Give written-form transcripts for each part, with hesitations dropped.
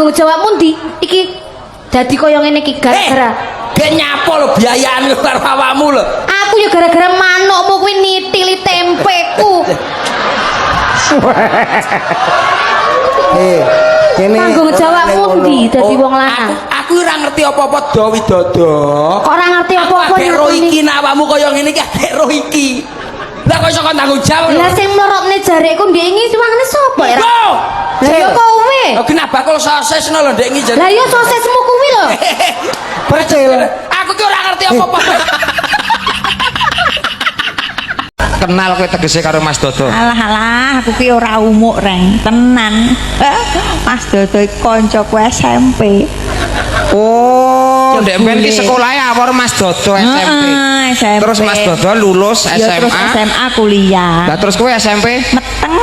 tanggung jawabmu ndi? Iki dadi koyo ngene iki gara-gara gek nyapo lho biayane karo awakmu lho. aku ya gara-gara manukmu kuwi nitili tempeku. Tanggung jawabmu ndi dadi wong lanang? Aku ora ngerti apa-apa do widodo. Kok ora ngerti apa-apa ya ro iki nek awakmu kaya ngene iki gek ro iki. Lah kok iso kon tanggung jawab. Lah sing mlorotne jarekku ndek iki wangane sapa ya? Lah ya kowe. Oh kena bakul sosis lho ndek iki jare. Lah ya sosismu kuwi lho. Percil. Aku ki ora ngerti apa-apa. Kenal kowe tegese karo Mas Dodo. Alah aku ki ora umuk reng tenan. Mas Dodo iki kancaku SMP. Oh, ndek ben ki sekolahe awor Mas Dodo SMP. SMP. Terus Mas Dodo lulus SMA. Ya, terus SMA kuliah. Lah terus kowe SMP Meteng.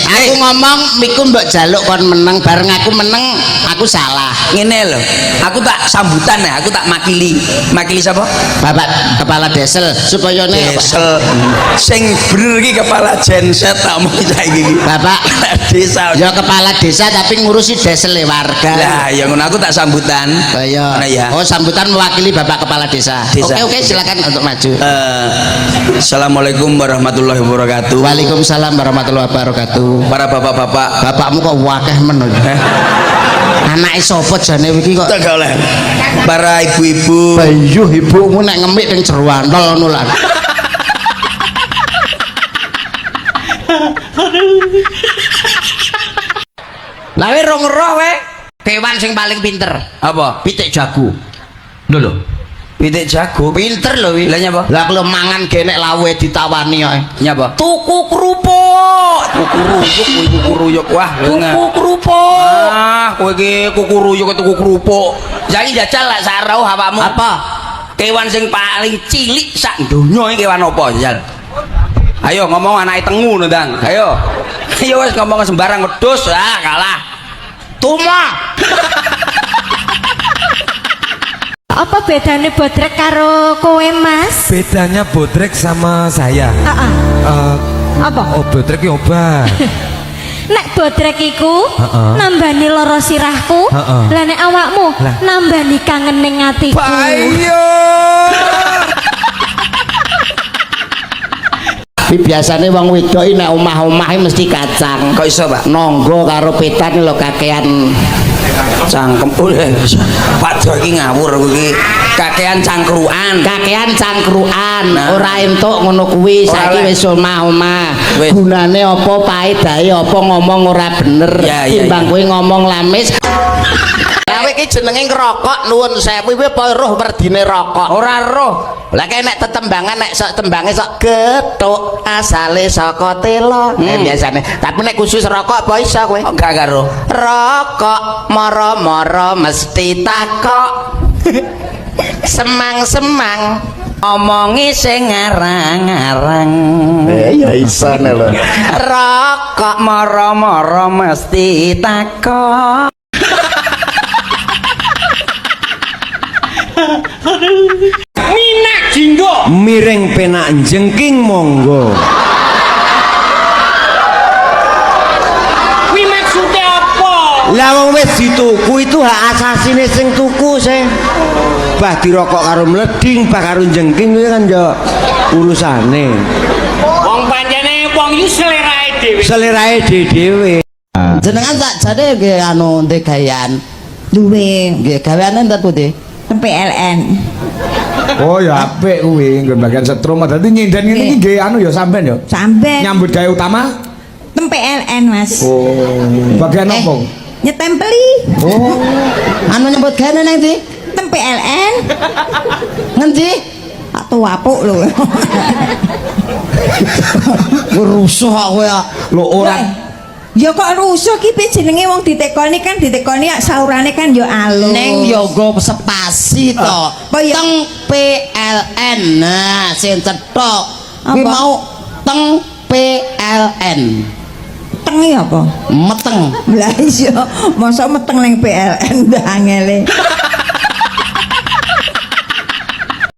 Aku ngomong miku mbok jaluk kon meneng bareng aku meneng aku salah. Ngene lho. Aku tak sambutan ya, aku tak makili. Makili sapa? Bapak kepala desel supaya Desel. Sing bener iki kepala genset tak mau saiki iki. Bapak desa. ya kepala desa tapi ngurusi desel warga. Lah ya ngono aku tak sambutan. Kaya ya. oh sambutan mewakili Bapak kepala desa. Oke silakan untuk maju. Assalamualaikum warahmatullahi wabarakatuh. Waalaikumsalam warahmatullahi wabarakatuh. Para bapak-bapak, bapakmu kok wakeh men. Anake sapa jane iki kok? Tak oleh. Para ibu-ibu. Bayuh ibumu nek ngemik ning jero antol ngono lah. Lah we rong roh we. Kewan sing paling pinter. Apa? Pitik jago. Lho. Pitik jago. Pinter lho wi. Lah nyapa? Lah kalau mangan genek lawe ditawani kok. Nyapa? Tuku kerupuk. Kuku ruyuk wah. Tuku kerupuk. Ah, kowe iki kuku ruyuk tuku kerupuk. Jadi jajal lah sarau awakmu. Apa? Kewan sing paling cilik sak donya iki kewan apa jajal? Ayo ngomong anake tengu Ndang. Ayo. Ayo wis ngomong sembarang wedhus ah kalah. Tuma. Apa bedanya bodrek karo kowe Mas? Bedanya bodrek sama saya. Apa? Oh bodrek ya obat. Nek bodrek iku nambani lara sirahku, lah nek awakmu nambani kangen ning atiku. Ayo. Tapi biasanya wong wedok iki nek omah-omah mesti kacang. Kok iso, Pak? Nonggo karo petan lho kakean Cangkem. Pak Jo iki ngawur iki. Kakean cangkruan. Kakean cangkruan. Ora entuk ngono kuwi. Saiki wis omah-omah. Gunane apa paedahe apa ngomong ora bener. Timbang kowe ngomong lamis. Kowe iki jenenge ngrokok nuwun sewu kuwi apa roh merdine rokok. Ora roh. Lah kayak nek tetembangan nek sok tembange sok gethuk asale saka tela. Biasane. Tapi nek khusus rokok apa iso kowe? Enggak karo. Rokok moro-moro mesti takok. Semang-semang omongi sing ngarang-ngarang. Ya iso lho. Rokok moro-moro mesti takok. Minak jinggo. Miring penak jengking monggo. Kuwi maksude apa? Lah wong wis dituku itu hak asasine sing tuku sing. Bah dirokok karo mleding, bah karo jengking kuwi kan yo urusane. Wong pancene wong iki selerae dhewe. Selerae dhewe. Jenengan tak jane nggih anu ndek gawean. Duwe Nggih gaweane ndak tuh PLN. Oh ya apik kuwi nggon bagian setrum. Dadi nyinden ngene iki nggih anu ya sampean ya. Sampai Nyambut gawe utama. PLN Mas. Oh, bagian apa? Nyetempeli. Oh. Anu nyebut gawe nang ndi? PLN. Ngendi? Atau apuk lho. Rusuh kok kowe. Lho ora. Ya kok rusuh ki jenenge wong ditekoni kan ditekoni saurane kan ya alus. Ning ya nggo spasi to. Teng PLN. Nah, sing cetok. Kuwi mau teng PLN. Tengi apa? Meteng. Lah iya, mosok meteng ning PLN ndak angele.